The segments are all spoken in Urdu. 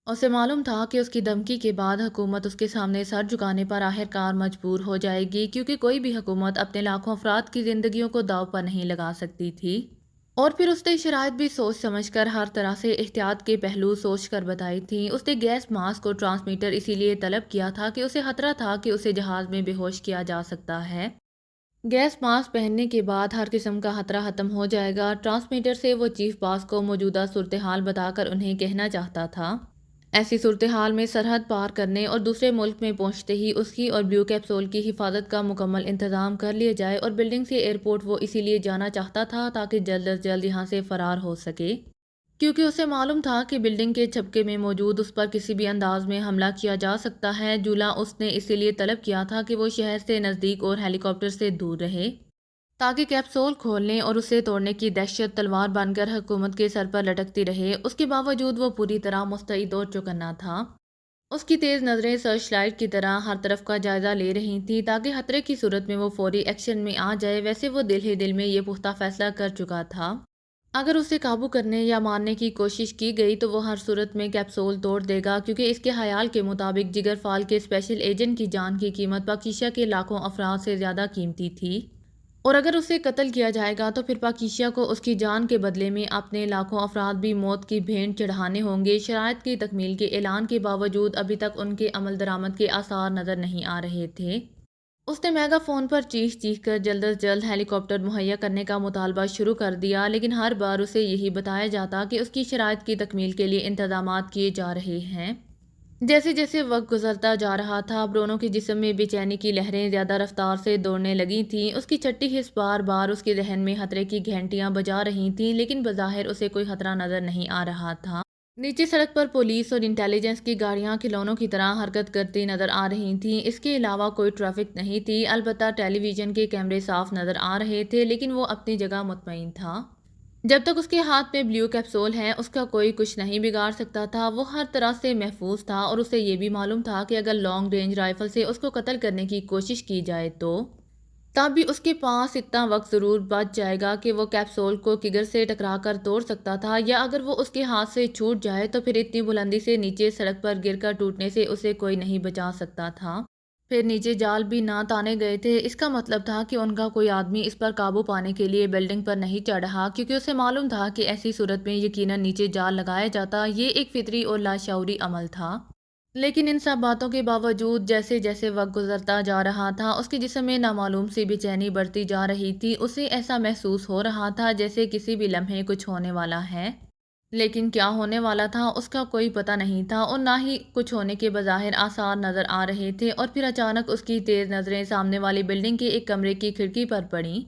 اسے معلوم تھا کہ اس کی دھمکی کے بعد حکومت اس کے سامنے سر جھکانے پر آخرکار مجبور ہو جائے گی، کیونکہ کوئی بھی حکومت اپنے لاکھوں افراد کی زندگیوں کو داؤ پر نہیں لگا سکتی تھی۔ اور پھر اس نے شرائط بھی سوچ سمجھ کر ہر طرح سے احتیاط کے پہلو سوچ کر بتائی تھی۔ اس نے گیس ماسک اور ٹرانسمیٹر اسی لیے طلب کیا تھا کہ اسے خطرہ تھا کہ اسے جہاز میں بے ہوش کیا جا سکتا ہے۔ گیس ماسک پہننے کے بعد ہر قسم کا خطرہ ختم ہو جائے گا۔ ٹرانسمیٹر سے وہ چیف باس کو موجودہ صورتحال بتا کر انہیں کہنا چاہتا تھا۔ ایسی صورتحال میں سرحد پار کرنے اور دوسرے ملک میں پہنچتے ہی اس کی اور بلیو کیپسول کی حفاظت کا مکمل انتظام کر لیا جائے، اور بلڈنگ سے ایئرپورٹ وہ اسی لیے جانا چاہتا تھا تاکہ جلد از جلد یہاں سے فرار ہو سکے، کیونکہ اسے معلوم تھا کہ بلڈنگ کے چھپکے میں موجود اس پر کسی بھی انداز میں حملہ کیا جا سکتا ہے۔ جولا اس نے اسی لیے طلب کیا تھا کہ وہ شہر سے نزدیک اور ہیلی کاپٹر سے دور رہے، تاکہ کیپسول کھولنے اور اسے توڑنے کی دہشت تلوار بن کر حکومت کے سر پر لٹکتی رہے۔ اس کے باوجود وہ پوری طرح مستعد اور چوکنا تھا۔ اس کی تیز نظریں سرچ لائٹ کی طرح ہر طرف کا جائزہ لے رہی تھیں تاکہ خطرے کی صورت میں وہ فوری ایکشن میں آ جائے۔ ویسے وہ دل ہی دل میں یہ پختہ فیصلہ کر چکا تھا، اگر اسے قابو کرنے یا مارنے کی کوشش کی گئی تو وہ ہر صورت میں کیپسول توڑ دے گا، کیونکہ اس کے خیال کے مطابق جگر فال کے اسپیشل ایجنٹ کی جان کی قیمت پاکیشا کے لاکھوں افراد سے زیادہ قیمتی تھی، اور اگر اسے قتل کیا جائے گا تو پھر پاکیشا کو اس کی جان کے بدلے میں اپنے لاکھوں افراد بھی موت کی بھینٹ چڑھانے ہوں گے۔ شرائط کی تکمیل کے اعلان کے باوجود ابھی تک ان کے عمل درآمد کے آثار نظر نہیں آ رہے تھے۔ اس نے میگا فون پر چیخ چیخ کر جلد از جلد ہیلی کاپٹر مہیا کرنے کا مطالبہ شروع کر دیا، لیکن ہر بار اسے یہی بتایا جاتا کہ اس کی شرائط کی تکمیل کے لیے انتظامات کیے جا رہے ہیں۔ جیسے جیسے وقت گزرتا جا رہا تھا، برونو کے جسم میں بے چینی کی لہریں زیادہ رفتار سے دوڑنے لگی تھیں۔ اس کی چھٹی حس بار بار اس کے ذہن میں خطرے کی گھنٹیاں بجا رہی تھیں، لیکن بظاہر اسے کوئی خطرہ نظر نہیں آ رہا تھا۔ نیچے سڑک پر پولیس اور انٹیلیجنس کی گاڑیاں کھلونوں کی طرح حرکت کرتی نظر آ رہی تھیں۔ اس کے علاوہ کوئی ٹریفک نہیں تھی، البتہ ٹیلی ویژن کے کیمرے صاف نظر آ رہے تھے، لیکن وہ اپنی جگہ مطمئن تھا۔ جب تک اس کے ہاتھ میں بلیو کیپسول ہے، اس کا کوئی کچھ نہیں بگاڑ سکتا تھا۔ وہ ہر طرح سے محفوظ تھا، اور اسے یہ بھی معلوم تھا کہ اگر لانگ رینج رائفل سے اس کو قتل کرنے کی کوشش کی جائے تو تب بھی اس کے پاس اتنا وقت ضرور بچ جائے گا کہ وہ کیپسول کو کگر سے ٹکرا کر توڑ سکتا تھا، یا اگر وہ اس کے ہاتھ سے چھوٹ جائے تو پھر اتنی بلندی سے نیچے سڑک پر گر کر ٹوٹنے سے اسے کوئی نہیں بچا سکتا تھا۔ پھر نیچے جال بھی نہ تانے گئے تھے، اس کا مطلب تھا کہ ان کا کوئی آدمی اس پر قابو پانے کے لیے بلڈنگ پر نہیں چڑھ رہا، کیونکہ اسے معلوم تھا کہ ایسی صورت میں یقیناً نیچے جال لگایا جاتا۔ یہ ایک فطری اور لاشعوری عمل تھا، لیکن ان سب باتوں کے باوجود جیسے جیسے وقت گزرتا جا رہا تھا، اس کے جسم میں نامعلوم سی بے چینی بڑھتی جا رہی تھی۔ اسے ایسا محسوس ہو رہا تھا جیسے کسی بھی لمحے کچھ ہونے والا ہے، لیکن کیا ہونے والا تھا اس کا کوئی پتہ نہیں تھا، اور نہ ہی کچھ ہونے کے بظاہر آثار نظر آ رہے تھے۔ اور پھر اچانک اس کی تیز نظریں سامنے والی بلڈنگ کے ایک کمرے کی کھڑکی پر پڑیں،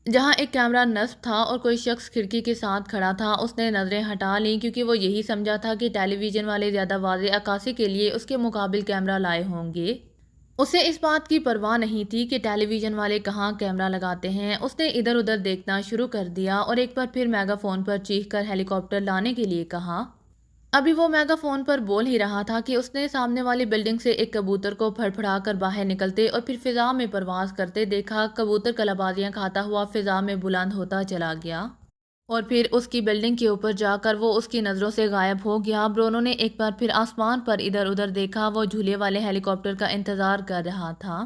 جہاں ایک کیمرہ نصب تھا اور کوئی شخص کھڑکی کے ساتھ کھڑا تھا۔ اس نے نظریں ہٹا لیں، کیونکہ وہ یہی سمجھا تھا کہ ٹیلی ویژن والے زیادہ واضح عکاسی کے لیے اس کے مقابل کیمرہ لائے ہوں گے۔ اسے اس بات کی پرواہ نہیں تھی کہ ٹیلی ویژن والے کہاں کیمرہ لگاتے ہیں۔ اس نے ادھر ادھر دیکھنا شروع کر دیا اور ایک بار پھر میگا فون پر چیخ کر ہیلی کاپٹر لانے کے لیے کہا۔ ابھی وہ میگا فون پر بول ہی رہا تھا کہ اس نے سامنے والی بلڈنگ سے ایک کبوتر کو پھڑ پھڑا کر باہر نکلتے اور پھر فضا میں پرواز کرتے دیکھا۔ کبوتر کلابازیاں کھاتا ہوا فضا میں بلند ہوتا چلا گیا، اور پھر اس کی بلڈنگ کے اوپر جا کر وہ اس کی نظروں سے غائب ہو گیا۔ برونو نے ایک بار پھر آسمان پر ادھر ادھر دیکھا۔ وہ جھولے والے ہیلی کاپٹر کا انتظار کر رہا تھا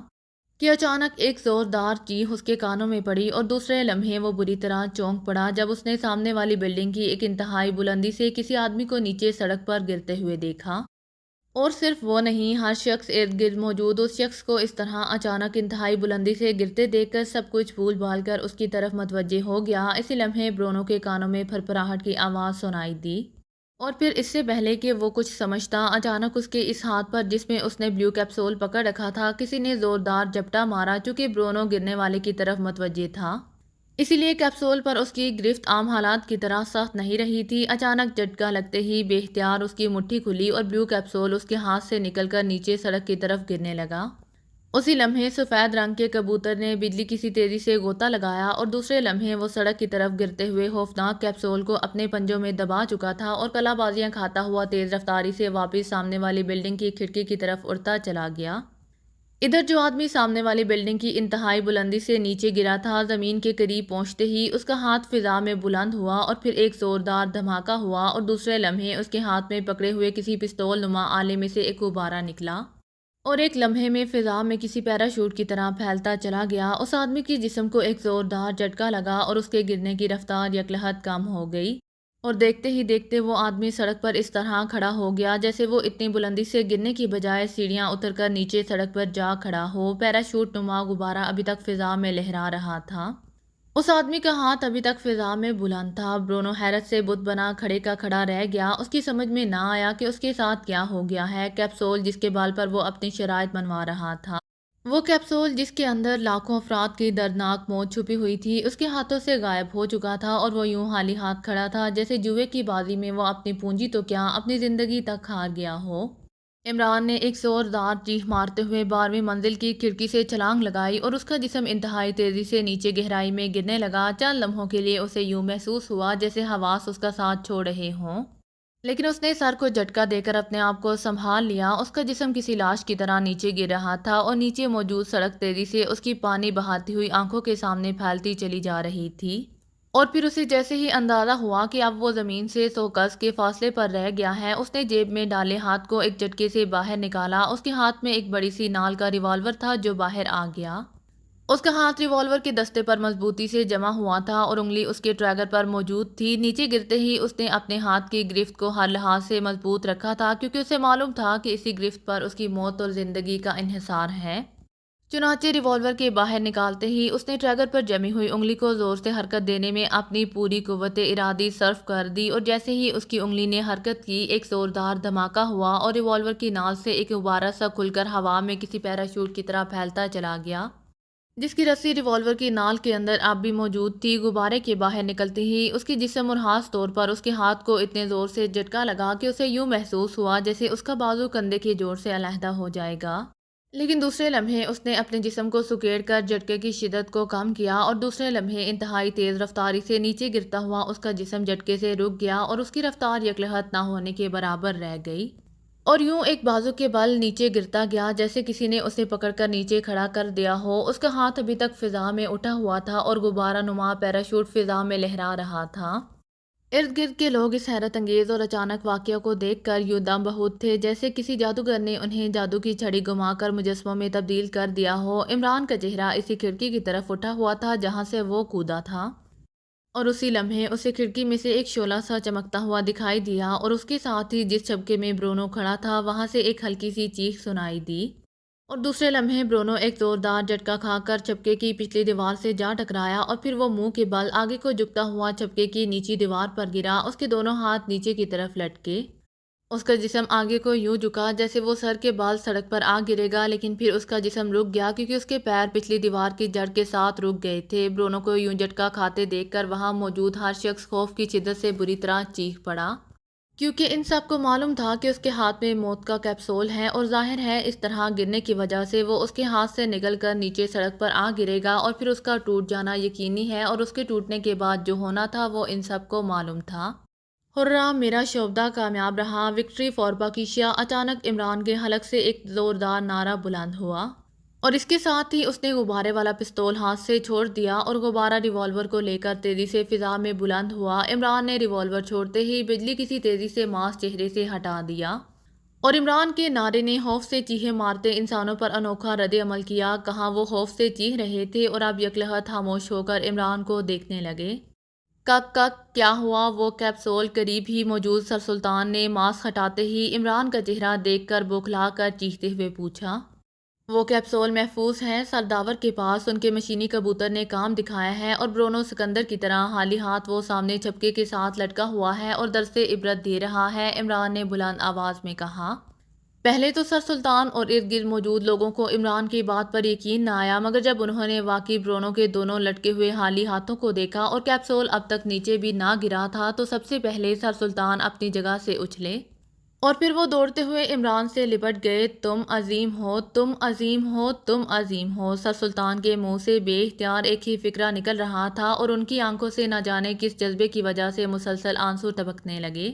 کہ اچانک ایک زوردار چیخ اس کے کانوں میں پڑی، اور دوسرے لمحے وہ بری طرح چونک پڑا جب اس نے سامنے والی بلڈنگ کی ایک انتہائی بلندی سے کسی آدمی کو نیچے سڑک پر گرتے ہوئے دیکھا۔ اور صرف وہ نہیں، ہر شخص ارد گرد موجود اس شخص کو اس طرح اچانک انتہائی بلندی سے گرتے دیکھ کر سب کچھ بھول بھال کر اس کی طرف متوجہ ہو گیا۔ اسی لمحے برونو کے کانوں میں پھرپھراہٹ کی آواز سنائی دی، اور پھر اس سے پہلے کہ وہ کچھ سمجھتا، اچانک اس کے اس ہاتھ پر جس میں اس نے بلیو کیپسول پکڑ رکھا تھا کسی نے زوردار جھپٹا مارا۔ چونکہ برونو گرنے والے کی طرف متوجہ تھا، اسی لیے کیپسول پر اس کی گرفت عام حالات کی طرح سخت نہیں رہی تھی۔ اچانک جھٹکا لگتے ہی بے اختیار اس کی مٹھی کھلی اور بلیو کیپسول اس کے ہاتھ سے نکل کر نیچے سڑک کی طرف گرنے لگا۔ اسی لمحے سفید رنگ کے کبوتر نے بجلی کی سی تیزی سے غوطہ لگایا، اور دوسرے لمحے وہ سڑک کی طرف گرتے ہوئے خوفناک کیپسول کو اپنے پنجوں میں دبا چکا تھا، اور کلا بازیاں کھاتا ہوا تیز رفتاری سے واپس سامنے والی بلڈنگ کی کھڑکی کی طرف اڑتا چلا گیا۔ ادھر جو آدمی سامنے والی بلڈنگ کی انتہائی بلندی سے نیچے گرا تھا، زمین کے قریب پہنچتے ہی اس کا ہاتھ فضا میں بلند ہوا اور پھر ایک زوردار دھماکہ ہوا اور دوسرے لمحے اس کے ہاتھ میں پکڑے ہوئے کسی پستول نما آلے میں سے ایک غبارہ نکلا اور ایک لمحے میں فضا میں کسی پیراشوٹ کی طرح پھیلتا چلا گیا۔ اس آدمی کے جسم کو ایک زوردار جھٹکا لگا اور اس کے گرنے کی رفتار یکلحت کم ہو گئی اور دیکھتے ہی دیکھتے وہ آدمی سڑک پر اس طرح کھڑا ہو گیا جیسے وہ اتنی بلندی سے گرنے کی بجائے سیڑھیاں اتر کر نیچے سڑک پر جا کھڑا ہو۔ پیراشوٹ نما غبارہ ابھی تک فضا میں لہرا رہا تھا۔ اس آدمی کا ہاتھ ابھی تک فضا میں بلند تھا۔ برونو حیرت سے بت بنا کھڑے کا کھڑا رہ گیا۔ اس کی سمجھ میں نہ آیا کہ اس کے ساتھ کیا ہو گیا ہے۔ کیپسول جس کے بال پر وہ اپنی شرائط منوا رہا تھا، وہ کیپسول جس کے اندر لاکھوں افراد کی دردناک موت چھپی ہوئی تھی، اس کے ہاتھوں سے غائب ہو چکا تھا اور وہ یوں خالی ہاتھ کھڑا تھا جیسے جوئے کی بازی میں وہ اپنی پونجی تو کیا اپنی زندگی تک ہار گیا ہو۔ عمران نے ایک زوردار چیخ مارتے ہوئے 12ویں منزل کی کھڑکی سے چھلانگ لگائی اور اس کا جسم انتہائی تیزی سے نیچے گہرائی میں گرنے لگا۔ چند لمحوں کے لیے اسے یوں محسوس ہوا جیسے حواس اس کا ساتھ چھوڑ رہے ہوں، لیکن اس نے سر کو جھٹکا دے کر اپنے آپ کو سنبھال لیا۔ اس کا جسم کسی لاش کی طرح نیچے گر رہا تھا اور نیچے موجود سڑک تیزی سے اس کی پانی بہاتی ہوئی آنکھوں کے سامنے پھیلتی چلی جا رہی تھی اور پھر اسے جیسے ہی اندازہ ہوا کہ اب وہ زمین سے 100 گز کے فاصلے پر رہ گیا ہے، اس نے جیب میں ڈالے ہاتھ کو ایک جھٹکے سے باہر نکالا۔ اس کے ہاتھ میں ایک بڑی سی نال کا ریوالور تھا جو باہر آ گیا۔ اس کا ہاتھ ریوالور کے دستے پر مضبوطی سے جمع ہوا تھا اور انگلی اس کے ٹریگر پر موجود تھی۔ نیچے گرتے ہی اس نے اپنے ہاتھ کی گرفت کو ہر لحاظ سے مضبوط رکھا تھا کیونکہ اسے معلوم تھا کہ اسی گرفت پر اس کی موت اور زندگی کا انحصار ہے۔ چنانچہ ریوالور کے باہر نکالتے ہی اس نے ٹریگر پر جمی ہوئی انگلی کو زور سے حرکت دینے میں اپنی پوری قوت ارادی صرف کر دی اور جیسے ہی اس کی انگلی نے حرکت کی، ایک زوردار دھماکہ ہوا اور ریوالور کی نال سے ایک غبارہ سا کھل کر ہوا میں کسی پیراشوٹ کی طرح پھیلتا چلا گیا، جس کی رسی ریوالور کی نال کے اندر اب بھی موجود تھی۔ غبارے کے باہر نکلتے ہی اس کی جسم اور خاص طور پر اس کے ہاتھ کو اتنے زور سے جھٹکا لگا کہ اسے یوں محسوس ہوا جیسے اس کا بازو کندھے کے جوڑ سے علیحدہ ہو جائے گا، لیکن دوسرے لمحے اس نے اپنے جسم کو سکیڑ کر جھٹکے کی شدت کو کم کیا اور دوسرے لمحے انتہائی تیز رفتاری سے نیچے گرتا ہوا اس کا جسم جھٹکے سے رک گیا اور اس کی رفتار یکلحت نہ ہونے کے برابر رہ گئی اور یوں ایک بازو کے بل نیچے گرتا گیا جیسے کسی نے اسے پکڑ کر نیچے کھڑا کر دیا ہو۔ اس کا ہاتھ ابھی تک فضا میں اٹھا ہوا تھا اور غبارہ نما پیراشوٹ فضا میں لہرا رہا تھا۔ ارد گرد کے لوگ اس حیرت انگیز اور اچانک واقعہ کو دیکھ کر یوں دم بہت تھے جیسے کسی جادوگر نے انہیں جادو کی چھڑی گھما کر مجسموں میں تبدیل کر دیا ہو۔ عمران کا چہرہ اسی کھڑکی کی طرف اٹھا ہوا تھا جہاں سے وہ کودا تھا اور اسی لمحے اسے کھڑکی میں سے ایک شعلہ سا چمکتا ہوا دکھائی دیا اور اس کے ساتھ ہی جس چھبکے میں برونو کھڑا تھا وہاں سے ایک ہلکی سی چیخ سنائی دی اور دوسرے لمحے برونو ایک زوردار جھٹکا کھا کر چھبکے کی پچھلی دیوار سے جا ٹکرایا اور پھر وہ منہ کے بل آگے کو جھکتا ہوا چھبکے کی نیچی دیوار پر گرا۔ اس کے دونوں ہاتھ نیچے کی طرف لٹکے، اس کا جسم آگے کو یوں جھکا جیسے وہ سر کے بال سڑک پر آ گرے گا، لیکن پھر اس کا جسم رک گیا کیونکہ اس کے پیر پچھلی دیوار کی جڑ کے ساتھ رک گئے تھے۔ برونو کو یوں جھٹکا کھاتے دیکھ کر وہاں موجود ہر شخص خوف کی شدت سے بری طرح چیخ پڑا کیونکہ ان سب کو معلوم تھا کہ اس کے ہاتھ میں موت کا کیپسول ہے اور ظاہر ہے اس طرح گرنے کی وجہ سے وہ اس کے ہاتھ سے نگل کر نیچے سڑک پر آ گرے گا اور پھر اس کا ٹوٹ جانا یقینی ہے اور اس کے ٹوٹنے کے بعد جو ہونا تھا وہ ان سب کو معلوم تھا۔ ہررا، میرا شعبدہ کامیاب رہا، وکٹری فار پاکیزہ۔ اچانک عمران کے حلق سے ایک زوردار نعرہ بلند ہوا اور اس کے ساتھ ہی اس نے غبارے والا پستول ہاتھ سے چھوڑ دیا اور غبارہ ریوالور کو لے کر تیزی سے فضا میں بلند ہوا۔ عمران نے ریوالور چھوڑتے ہی بجلی کسی تیزی سے ماس چہرے سے ہٹا دیا اور عمران کے نعرے نے خوف سے چیخیں مارتے انسانوں پر انوکھا رد عمل کیا۔ کہاں وہ خوف سے چیخ رہے تھے اور اب یکلحت خاموش ہو کر عمران کو دیکھنے لگے۔ کک کک، کیا ہوا؟ وہ کیپسول قریب ہی موجود سر سلطان نے ماسک ہٹاتے ہی عمران کا چہرہ دیکھ کر بوکھلا کر چیختے ہوئے پوچھا۔ وہ کیپسول محفوظ ہے سرداور کے پاس، ان کے مشینی کبوتر نے کام دکھایا ہے اور برونو سکندر کی طرح خالی ہاتھ وہ سامنے چھپکے کے ساتھ لٹکا ہوا ہے اور درس عبرت دے رہا ہے، عمران نے بلند آواز میں کہا۔ پہلے تو سر سلطان اور ارد گرد موجود لوگوں کو عمران کی بات پر یقین نہ آیا، مگر جب انہوں نے واقعی برونو کے دونوں لٹکے ہوئے خالی ہاتھوں کو دیکھا اور کیپسول اب تک نیچے بھی نہ گرا تھا تو سب سے پہلے سر سلطان اپنی جگہ سے اچھلے اور پھر وہ دوڑتے ہوئے عمران سے لپٹ گئے۔ تم عظیم ہو، تم عظیم ہو، تم عظیم ہو۔ سر سلطان کے منہ سے بے اختیار ایک ہی فقرہ نکل رہا تھا اور ان کی آنکھوں سے نہ جانے کس جذبے کی وجہ سے مسلسل آنسو ٹپکنے لگے۔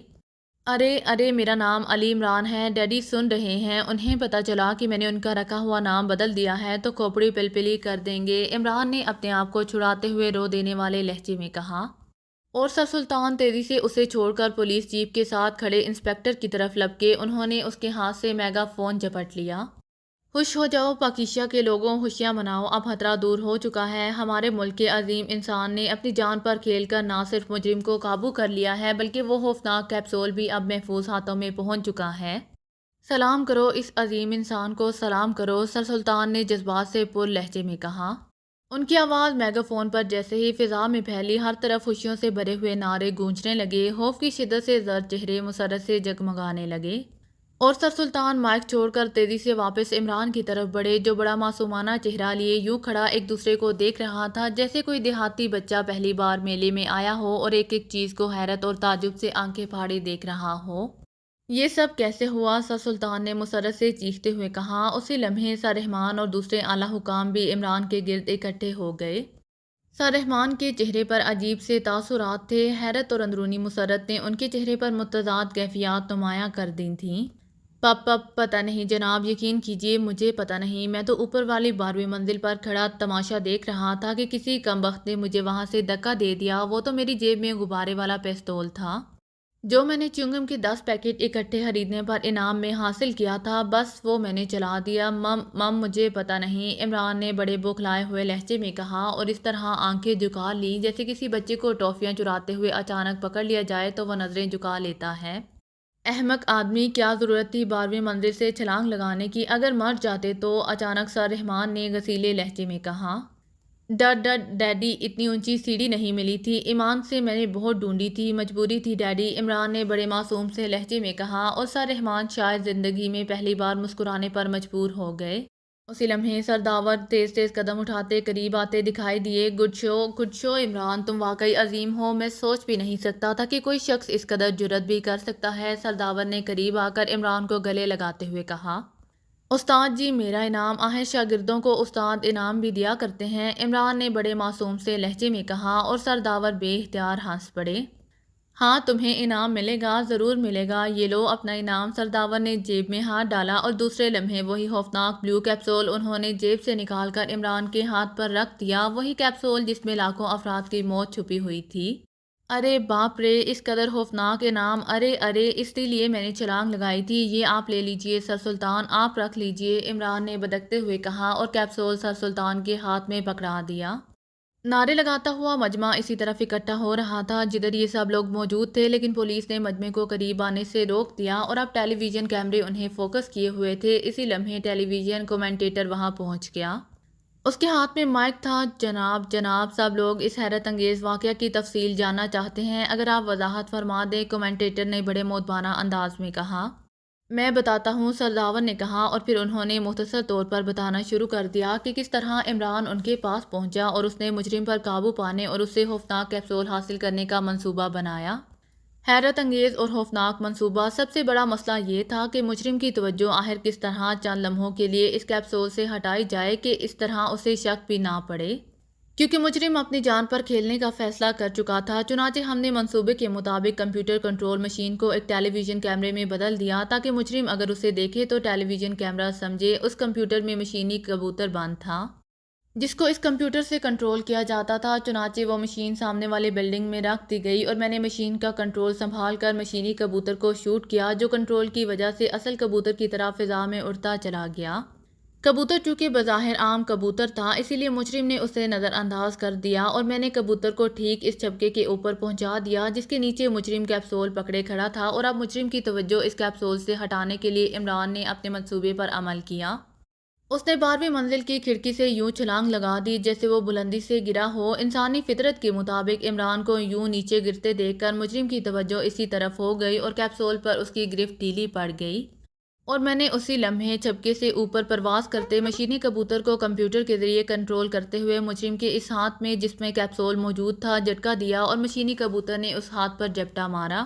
ارے ارے، میرا نام علی عمران ہے، ڈیڈی سن رہے ہیں؟ انہیں پتہ چلا کہ میں نے ان کا رکھا ہوا نام بدل دیا ہے تو کھوپڑی پلپلی کر دیں گے، عمران نے اپنے آپ کو چھڑاتے ہوئے رو دینے والے لہجے میں کہا۔ اور سر سلطان تیزی سے اسے چھوڑ کر پولیس جیپ کے ساتھ کھڑے انسپکٹر کی طرف لپکے، انہوں نے اس کے ہاتھ سے میگا فون جھپٹ لیا۔ خوش ہو جاؤ پاکیزہ کے لوگوں، خوشیاں مناؤ، اب خطرہ دور ہو چکا ہے، ہمارے ملک کے عظیم انسان نے اپنی جان پر کھیل کر نہ صرف مجرم کو قابو کر لیا ہے بلکہ وہ خوفناک کیپسول بھی اب محفوظ ہاتھوں میں پہنچ چکا ہے۔ سلام کرو اس عظیم انسان کو، سلام کرو، سر سلطان نے جذبات سے پر لہجے میں کہا۔ ان کی آواز میگا فون پر جیسے ہی فضا میں پھیلی، ہر طرف خوشیوں سے بھرے ہوئے نعرے گونجنے لگے، خوف کی شدت سے زرد چہرے مسرت سے جگمگانے لگے۔ اور سر سلطان مائک چھوڑ کر تیزی سے واپس عمران کی طرف بڑھے، جو بڑا معصومانہ چہرہ لیے یوں کھڑا ایک دوسرے کو دیکھ رہا تھا جیسے کوئی دیہاتی بچہ پہلی بار میلے میں آیا ہو اور ایک ایک چیز کو حیرت اور تعجب سے آنکھیں پھاڑے دیکھ رہا ہو۔ یہ سب کیسے ہوا؟ سر سلطان نے مسرت سے چیختے ہوئے کہا۔ اسی لمحے سر رحمان اور دوسرے اعلیٰ حکام بھی عمران کے گرد اکٹھے ہو گئے۔ سر رحمان کے چہرے پر عجیب سے تاثرات تھے، حیرت اور اندرونی مسرت نے ان کے چہرے پر متضاد کیفیات نمایاں کر دی تھیں۔ پتہ نہیں جناب، یقین کیجیے مجھے پتہ نہیں، میں تو اوپر والی 12ویں منزل پر کھڑا تماشا دیکھ رہا تھا کہ کسی کمبخت نے مجھے وہاں سے دھکا دے دیا، وہ تو میری جیب میں غبارے والا پستول تھا جو میں نے چنگم کے 10 پیکٹ اکٹھے خریدنے پر انعام میں حاصل کیا تھا، بس وہ میں نے چلا دیا۔ مم مجھے پتہ نہیں، عمران نے بڑے بوکھلائے ہوئے لہجے میں کہا اور اس طرح آنکھیں جھکا لیں جیسے کسی بچے کو ٹافیاں چراتے ہوئے اچانک پکڑ لیا جائے تو وہ نظریں جھکا لیتا ہے۔ احمق آدمی، کیا ضرورت تھی 12ویں منزل سے چھلانگ لگانے کی؟ اگر مر جاتے تو؟ اچانک سر رحمان نے غصیلے لہجے میں کہا۔ ڈیڈی، اتنی اونچی سیڑھی نہیں ملی تھی، ایمان سے میں نے بہت ڈھونڈی تھی، مجبوری تھی ڈیڈی، عمران نے بڑے معصوم سے لہجے میں کہا اور سر رحمان شاید زندگی میں پہلی بار مسکرانے پر مجبور ہو گئے۔ اسی لمحے سرداور تیز تیز قدم اٹھاتے قریب آتے دکھائی دیے۔ گڈ شو عمران، تم واقعی عظیم ہو، میں سوچ بھی نہیں سکتا تھا کہ کوئی شخص اس قدر جرأت بھی کر سکتا ہے، سرداور نے قریب آ کر عمران کو گلے لگاتے ہوئے کہا۔ استاد جی، میرا انعام، آخر شاگردوں کو استاد انعام بھی دیا کرتے ہیں، عمران نے بڑے معصوم سے لہجے میں کہا اور سرداور بے اختیار ہنس پڑے۔ ہاں، تمہیں انعام ملے گا، ضرور ملے گا، یہ لو اپنا انعام۔ سرداور نے جیب میں ہاتھ ڈالا اور دوسرے لمحے وہی خوفناک بلیو کیپسول انہوں نے جیب سے نکال کر عمران کے ہاتھ پر رکھ دیا، وہی کیپسول جس میں لاکھوں افراد کی موت چھپی ہوئی تھی۔ ارے باپ رے، اس قدر خوفناک انعام! ارے، اسی لیے میں نے چھلانگ لگائی تھی، یہ آپ لے لیجئے سر سلطان، آپ رکھ لیجئے، عمران نے بدکتے ہوئے کہا اور کیپسول سر سلطان کے ہاتھ میں پکڑا دیا۔ نعرے لگاتا ہوا مجمع اسی طرف اکٹھا ہو رہا تھا جدھر یہ سب لوگ موجود تھے، لیکن پولیس نے مجمع کو قریب آنے سے روک دیا اور اب ٹیلی ویژن کیمرے انہیں فوکس کیے ہوئے تھے۔ اسی لمحے ٹیلی ویژن کومنٹیٹر وہاں پہنچ گیا۔ اس کے ہاتھ میں مائک تھا۔ جناب، سب لوگ اس حیرت انگیز واقعہ کی تفصیل جاننا چاہتے ہیں، اگر آپ وضاحت فرما دیں، کومنٹیٹر نے بڑے مؤدبانہ انداز میں کہا۔ میں بتاتا ہوں، سرداور نے کہا اور پھر انہوں نے مختصر طور پر بتانا شروع کر دیا کہ کس طرح عمران ان کے پاس پہنچا اور اس نے مجرم پر قابو پانے اور اس سے خوفناک کیپسول حاصل کرنے کا منصوبہ بنایا۔ حیرت انگیز اور خوفناک منصوبہ! سب سے بڑا مسئلہ یہ تھا کہ مجرم کی توجہ آخر کس طرح چند لمحوں کے لیے اس کیپسول سے ہٹائی جائے کہ اس طرح اسے شک بھی نہ پڑے، کیونکہ مجرم اپنی جان پر کھیلنے کا فیصلہ کر چکا تھا۔ چنانچہ ہم نے منصوبے کے مطابق کمپیوٹر کنٹرول مشین کو ایک ٹیلی ویژن کیمرے میں بدل دیا تاکہ مجرم اگر اسے دیکھے تو ٹیلی ویژن کیمرہ سمجھے اس کمپیوٹر میں مشینی کبوتر بند تھا جس کو اس کمپیوٹر سے کنٹرول کیا جاتا تھا۔ چنانچہ وہ مشین سامنے والی بلڈنگ میں رکھ دی گئی اور میں نے مشین کا کنٹرول سنبھال کر مشینی کبوتر کو شوٹ کیا، جو کنٹرول کی وجہ سے اصل کبوتر کی طرح فضا میں اڑتا چلا گیا۔ کبوتر چونکہ بظاہر عام کبوتر تھا، اسی لیے مجرم نے اسے نظر انداز کر دیا اور میں نے کبوتر کو ٹھیک اس چھپکے کے اوپر پہنچا دیا جس کے نیچے مجرم کیپسول پکڑے کھڑا تھا، اور اب مجرم کی توجہ اس کیپسول سے ہٹانے کے لیے عمران نے اپنے منصوبے پر عمل کیا۔ اس نے 12ویں منزل کی کھڑکی سے یوں چھلانگ لگا دی جیسے وہ بلندی سے گرا ہو۔ انسانی فطرت کے مطابق عمران کو یوں نیچے گرتے دیکھ کر مجرم کی توجہ اسی طرف ہو گئی اور کیپسول پر اس کی گرفت ڈھیلی پڑ گئی، اور میں نے اسی لمحے چھپکے سے اوپر پرواز کرتے مشینی کبوتر کو کمپیوٹر کے ذریعے کنٹرول کرتے ہوئے مجرم کے اس ہاتھ میں جس میں کیپسول موجود تھا جھٹکا دیا، اور مشینی کبوتر نے اس ہاتھ پر جھپٹا مارا۔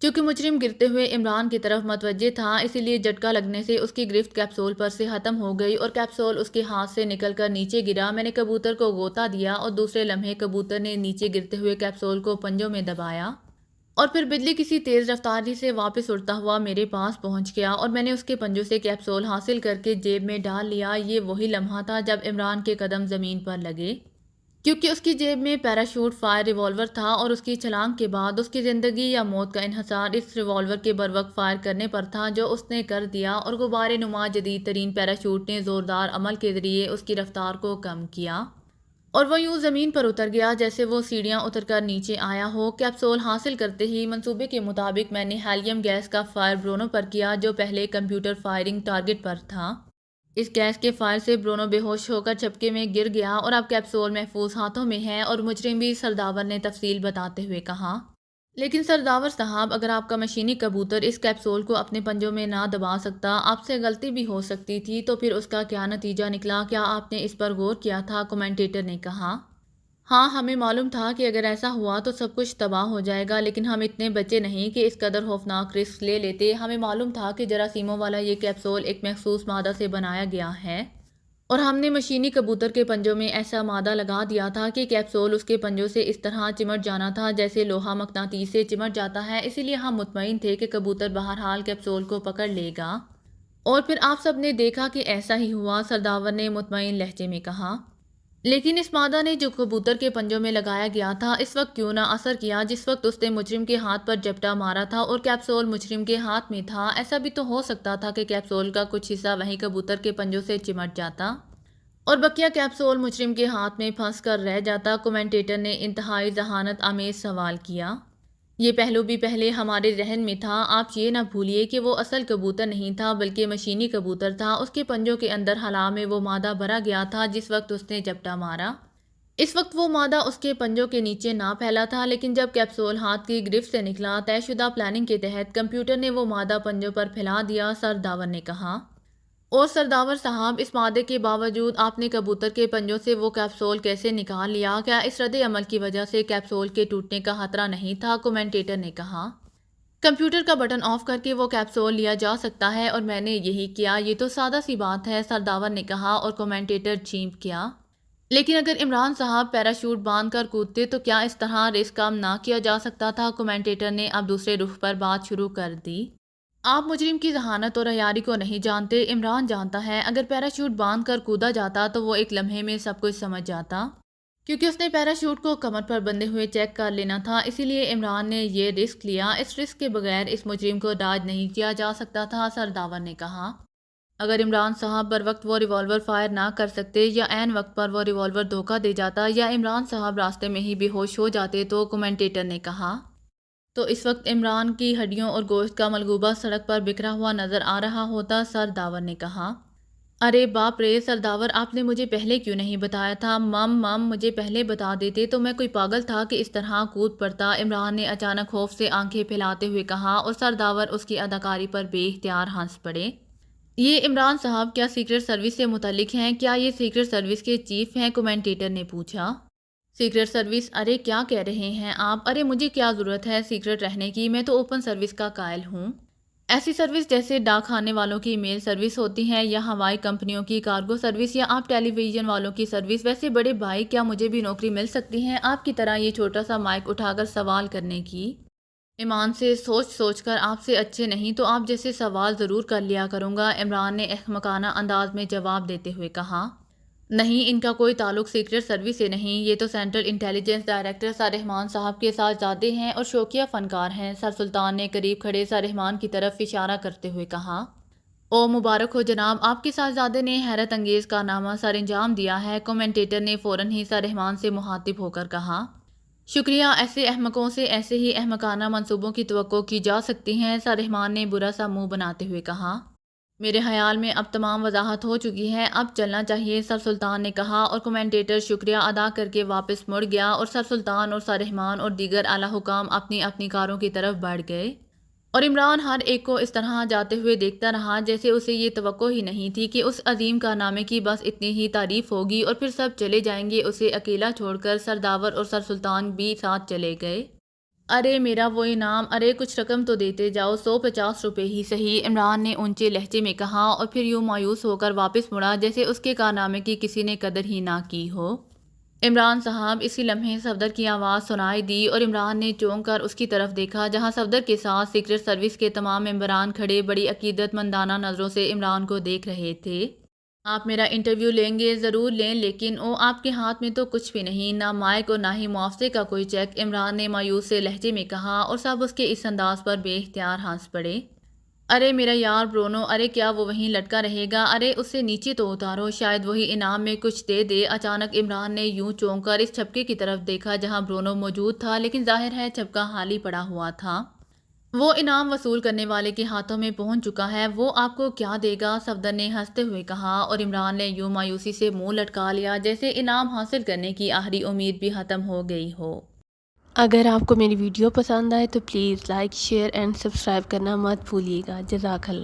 چونکہ مجرم گرتے ہوئے عمران کی طرف متوجہ تھا، اسی لیے جھٹکا لگنے سے اس کی گرفت کیپسول پر سے ختم ہو گئی اور کیپسول اس کے ہاتھ سے نکل کر نیچے گرا۔ میں نے کبوتر کو غوطہ دیا اور دوسرے لمحے کبوتر نے نیچے گرتے ہوئے کیپسول کو پنجوں میں دبایا۔ اور پھر بجلی کسی تیز رفتاری سے واپس اڑتا ہوا میرے پاس پہنچ گیا اور میں نے اس کے پنجوں سے کیپسول حاصل کر کے جیب میں ڈال لیا۔ یہ وہی لمحہ تھا جب عمران کے قدم زمین پر لگے، کیونکہ اس کی جیب میں پیراشوٹ فائر ریوالور تھا اور اس کی چھلانگ کے بعد اس کی زندگی یا موت کا انحصار اس ریوالور کے بروقت فائر کرنے پر تھا جو اس نے کر دیا، اور غبارے نما جدید ترین پیراشوٹ نے زوردار عمل کے ذریعے اس کی رفتار کو کم کیا اور وہ یوں زمین پر اتر گیا جیسے وہ سیڑھیاں اتر کر نیچے آیا ہو۔ کیپسول حاصل کرتے ہی منصوبے کے مطابق میں نے ہیلیم گیس کا فائر برونو پر کیا جو پہلے کمپیوٹر فائرنگ ٹارگٹ پر تھا۔ اس گیس کے فائر سے برونو بے ہوش ہو کر جھپکے میں گر گیا اور اب کیپسول محفوظ ہاتھوں میں ہے، اور مجرم بھی، سرداور نے تفصیل بتاتے ہوئے کہا۔ لیکن سرداور صاحب، اگر آپ کا مشینی کبوتر اس کیپسول کو اپنے پنجوں میں نہ دبا سکتا، آپ سے غلطی بھی ہو سکتی تھی، تو پھر اس کا کیا نتیجہ نکلا؟ کیا آپ نے اس پر غور کیا تھا؟ کمنٹیٹر نے کہا۔ ہاں، ہمیں معلوم تھا کہ اگر ایسا ہوا تو سب کچھ تباہ ہو جائے گا، لیکن ہم اتنے بچے نہیں کہ اس قدر خوفناک رسک لے لیتے۔ ہمیں معلوم تھا کہ جراثیموں والا یہ کیپسول ایک مخصوص مادہ سے بنایا گیا ہے، اور ہم نے مشینی کبوتر کے پنجوں میں ایسا مادہ لگا دیا تھا کہ کیپسول اس کے پنجوں سے اس طرح چمٹ جانا تھا جیسے لوہا مقناطیس سے چمٹ جاتا ہے۔ اسی لیے ہم مطمئن تھے کہ کبوتر بہرحال کیپسول کو پکڑ لے گا، اور پھر آپ سب نے دیکھا کہ ایسا ہی ہوا، سرداور نے مطمئن لہجے میں کہا۔ لیکن اس مادہ نے جو کبوتر کے پنجوں میں لگایا گیا تھا اس وقت کیوں نہ اثر کیا جس وقت اس نے مجرم کے ہاتھ پر جپٹا مارا تھا اور کیپسول مجرم کے ہاتھ میں تھا؟ ایسا بھی تو ہو سکتا تھا کہ کیپسول کا کچھ حصہ وہیں کبوتر کے پنجوں سے چمٹ جاتا اور بقیہ کیپسول مجرم کے ہاتھ میں پھنس کر رہ جاتا۔ کمنٹیٹر نے انتہائی ذہانت آمیز سوال کیا۔ یہ پہلو بھی پہلے ہمارے ذہن میں تھا۔ آپ یہ نہ بھولیے کہ وہ اصل کبوتر نہیں تھا بلکہ مشینی کبوتر تھا۔ اس کے پنجوں کے اندر خلا میں وہ مادہ بھرا گیا تھا جس وقت اس نے جپٹا مارا۔ اس وقت وہ مادہ اس کے پنجوں کے نیچے نہ پھیلا تھا، لیکن جب کیپسول ہاتھ کی گرفت سے نکلا، طے شدہ پلاننگ کے تحت کمپیوٹر نے وہ مادہ پنجوں پر پھیلا دیا، سرداور نے کہا۔ اور سرداور صاحب، اس مادے کے باوجود آپ نے کبوتر کے پنجوں سے وہ کیپسول کیسے نکال لیا؟ کیا اس رد عمل کی وجہ سے کیپسول کے ٹوٹنے کا خطرہ نہیں تھا؟ کمنٹیٹر نے کہا۔ کمپیوٹر کا بٹن آف کر کے وہ کیپسول لیا جا سکتا ہے، اور میں نے یہی کیا۔ یہ تو سادہ سی بات ہے، سرداور نے کہا، اور کمنٹیٹر چیمپ کیا۔ لیکن اگر عمران صاحب پیراشوٹ باندھ کر کودتے تو کیا اس طرح رسک کم نہ کیا جا سکتا تھا؟ کمنٹیٹر نے اب دوسرے رخ پر بات شروع کر دی۔ آپ مجرم کی ذہانت اور عیاری کو نہیں جانتے، عمران جانتا ہے۔ اگر پیراشوٹ باندھ کر کودا جاتا تو وہ ایک لمحے میں سب کچھ سمجھ جاتا، کیونکہ اس نے پیراشوٹ کو کمر پر بندھے ہوئے چیک کر لینا تھا۔ اسی لیے عمران نے یہ رسک لیا۔ اس رسک کے بغیر اس مجرم کو ڈاج نہیں کیا جا سکتا تھا، سرداور نے کہا۔ اگر عمران صاحب بروقت وہ ریوالور فائر نہ کر سکتے، یا عین وقت پر وہ ریوالور دھوکہ دے جاتا، یا عمران صاحب راستے میں ہی بے ہوش ہو جاتے تو، کمنٹیٹر نے کہا، تو اس وقت عمران کی ہڈیوں اور گوشت کا ملغوبہ سڑک پر بکھرا ہوا نظر آ رہا ہوتا، سرداور نے کہا۔ ارے باپ رے سرداور، آپ نے مجھے پہلے کیوں نہیں بتایا تھا؟ مم مجھے پہلے بتا دیتے تو میں کوئی پاگل تھا کہ اس طرح کود پڑتا، عمران نے اچانک خوف سے آنکھیں پھیلاتے ہوئے کہا، اور سرداور اس کی اداکاری پر بے اختیار ہنس پڑے۔ یہ عمران صاحب کیا سیکرٹ سروس سے متعلق ہیں؟ کیا یہ سیکرٹ سروس کے چیف ہیں؟ کمنٹیٹر نے پوچھا۔ Secret service? ارے کیا کہہ رہے ہیں آپ؟ ارے مجھے کیا ضرورت ہے سیکرٹ رہنے کی، میں تو اوپن سروس کا قائل ہوں۔ ایسی سروس جیسے ڈاک خانے والوں کی میل سروس ہوتی ہے، یا ہوائی کمپنیوں کی کارگو سروس، یا آپ ٹیلی ویژن والوں کی سروس۔ ویسے بڑے بھائی، کیا مجھے بھی نوکری مل سکتی ہے آپ کی طرح یہ چھوٹا سا مائک اٹھا کر سوال کرنے کی؟ ایمان سے سوچ کر آپ سے اچھے نہیں تو آپ جیسے سوال ضرور کر لیا کروں گا، عمران نے احمقانہ انداز میں جواب دیتے ہوئے کہا۔ نہیں، ان کا کوئی تعلق سیکرٹ سروس سے نہیں، یہ تو سینٹرل انٹیلیجنس ڈائریکٹر سر رحمان صاحب کے صاحبزادے ہیں اور شوقیہ فنکار ہیں، سر سلطان نے قریب کھڑے سر رحمان کی طرف اشارہ کرتے ہوئے کہا۔ او مبارک ہو جناب، آپ کے صاحبزادے نے حیرت انگیز کارنامہ سر انجام دیا ہے، کمنٹیٹر نے فوراً ہی سر رحمان سے مخاطب ہو کر کہا۔ شکریہ، ایسے احمقوں سے ایسے ہی احمقانہ منصوبوں کی توقع کی جا سکتی ہیں، سر رحمان نے برا سا منہ بناتے ہوئے کہا۔ میرے خیال میں اب تمام وضاحت ہو چکی ہے، اب چلنا چاہیے، سر سلطان نے کہا، اور کمنٹیٹر شکریہ ادا کر کے واپس مڑ گیا، اور سر سلطان اور سر رحمان اور دیگر اعلیٰ حکام اپنی اپنی کاروں کی طرف بڑھ گئے، اور عمران ہر ایک کو اس طرح جاتے ہوئے دیکھتا رہا جیسے اسے یہ توقع ہی نہیں تھی کہ اس عظیم کارنامے کی بس اتنی ہی تعریف ہوگی اور پھر سب چلے جائیں گے اسے اکیلا چھوڑ کر۔ سرداور اور سر سلطان بھی ساتھ چلے گئے۔ ارے میرا وہ انعام، ارے کچھ رقم تو دیتے جاؤ، 150 روپے ہی صحیح، عمران نے اونچے لہجے میں کہا، اور پھر یوں مایوس ہو کر واپس مڑا جیسے اس کے کارنامے کی کسی نے قدر ہی نہ کی ہو۔ عمران صاحب، اسی لمحے صفدر کی آواز سنائی دی اور عمران نے چونک کر اس کی طرف دیکھا جہاں صفدر کے ساتھ سیکرٹ سروس کے تمام ممبران کھڑے بڑی عقیدت مندانہ نظروں سے عمران کو دیکھ رہے تھے۔ آپ میرا انٹرویو لیں گے؟ ضرور لیں، لیکن آپ کے ہاتھ میں تو کچھ بھی نہیں، نہ مائک اور نہ ہی معاوضے کا کوئی چیک، عمران نے مایوس سے لہجے میں کہا اور سب اس کے اس انداز پر بے اختیار ہنس پڑے۔ ارے میرا یار برونو، ارے کیا وہ وہیں لٹکا رہے گا؟ ارے اسے نیچے تو اتارو، شاید وہی انعام میں کچھ دے دے۔ اچانک عمران نے یوں چونک کر اس چھپکے کی طرف دیکھا جہاں برونو موجود تھا، لیکن ظاہر ہے چھپکا خالی پڑا ہوا تھا۔ وہ انعام وصول کرنے والے کے ہاتھوں میں پہنچ چکا ہے، وہ آپ کو کیا دے گا؟ صفدر نے ہنستے ہوئے کہا اور عمران نے یوں مایوسی سے منہ لٹکا لیا جیسے انعام حاصل کرنے کی آخری امید بھی ختم ہو گئی ہو۔ اگر آپ کو میری ویڈیو پسند آئے تو please like, share and subscribe کرنا مت بھولیے گا۔ جزاک اللہ۔